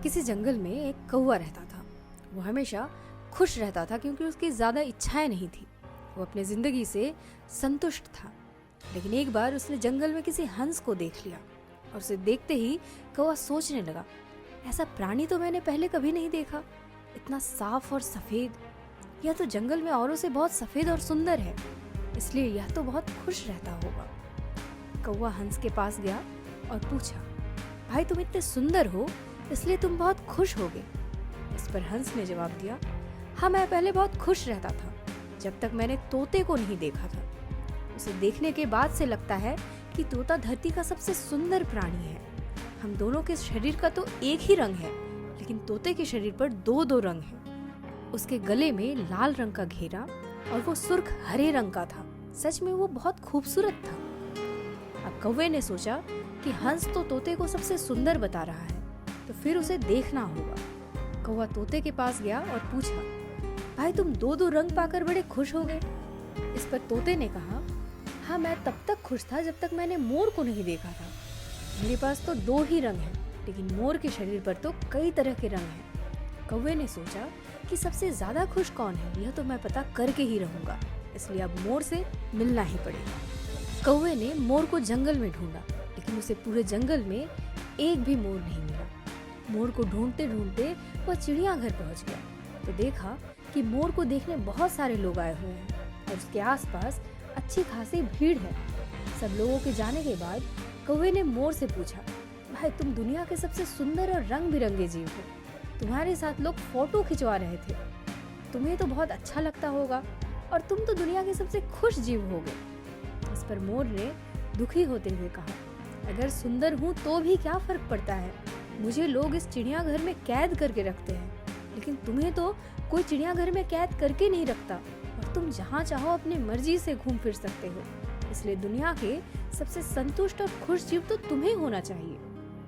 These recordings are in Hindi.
किसी जंगल में एक कौवा रहता था। वो हमेशा खुश रहता था क्योंकि उसकी ज़्यादा इच्छाएं नहीं थी। वो अपनी ज़िंदगी से संतुष्ट था। लेकिन एक बार उसने जंगल में किसी हंस को देख लिया और उसे देखते ही कौवा सोचने लगा, ऐसा प्राणी तो मैंने पहले कभी नहीं देखा, इतना साफ और सफ़ेद। यह तो जंगल में औरों से बहुत सफ़ेद और सुंदर है, इसलिए यह तो बहुत खुश रहता होगा। कौवा हंस के पास गया और पूछा, भाई तुम इतने सुंदर हो इसलिए तुम बहुत खुश होगे। इस पर हंस ने जवाब दिया, हाँ मैं पहले बहुत खुश रहता था जब तक मैंने तोते को नहीं देखा था। उसे देखने के बाद से लगता है कि तोता धरती का सबसे सुंदर प्राणी है। हम दोनों के शरीर का तो एक ही रंग है, लेकिन तोते के शरीर पर दो दो रंग हैं। उसके गले में लाल रंग का घेरा और वो सुर्ख हरे रंग का था। सच में वो बहुत खूबसूरत था। अब कौवे ने सोचा कि हंस तो तोते को सबसे सुंदर बता रहा है, तो फिर उसे देखना होगा। कौवा तोते के पास गया और पूछा, भाई तुम दो दो रंग पाकर बड़े खुश हो गए। इस पर तोते ने कहा, हाँ मैं तब तक खुश था जब तक मैंने मोर को नहीं देखा था। मेरे पास तो दो ही रंग हैं, लेकिन मोर के शरीर पर तो कई तरह के रंग हैं। कौवे ने सोचा कि सबसे ज्यादा खुश कौन है यह तो मैं पता करके ही रहूंगा, इसलिए अब मोर से मिलना ही पड़ेगा। कौवे ने मोर को जंगल में ढूंढा, लेकिन उसे पूरे जंगल में एक भी मोर नहीं मिला। मोर को ढूंढते ढूंढते वह चिड़ियाघर पहुंच गया तो देखा कि मोर को देखने बहुत सारे लोग आए हुए हैं और उसके आसपास अच्छी खासी भीड़ है। सब लोगों के जाने के बाद कौवे ने मोर से पूछा, भाई तुम दुनिया के सबसे सुंदर और रंग बिरंगे जीव हो, तुम्हारे साथ लोग फोटो खिंचवा रहे थे, तुम्हें तो बहुत अच्छा लगता होगा और तुम तो दुनिया के सबसे खुश जीव होगे। इस पर मोर ने दुखी होते हुए कहा, अगर सुंदर हूँ तो भी क्या फर्क पड़ता है, मुझे लोग इस चिड़ियाघर में कैद करके रखते हैं, लेकिन तुम्हें तो कोई चिड़ियाघर में कैद करके नहीं रखता और तुम जहाँ चाहो अपनी मर्जी से घूम फिर सकते हो। इसलिए दुनिया के सबसे संतुष्ट और खुश जीव तो तुम्हें होना चाहिए,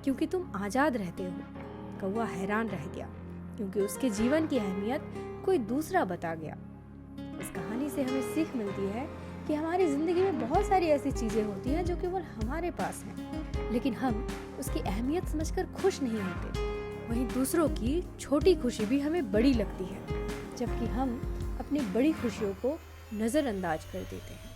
क्योंकि तुम आजाद रहते हो। कौवा हैरान रह गया क्योंकि उसके जीवन की अहमियत कोई दूसरा बता गया। इस कहानी से हमें सीख मिलती है कि हमारी जिंदगी में बहुत सारी ऐसी चीजें होती हैं जो केवल हमारे पास हैं, लेकिन हम उसकी अहमियत समझकर खुश नहीं होते। वहीं दूसरों की छोटी खुशी भी हमें बड़ी लगती है, जबकि हम अपनी बड़ी खुशियों को नजरअंदाज कर देते हैं।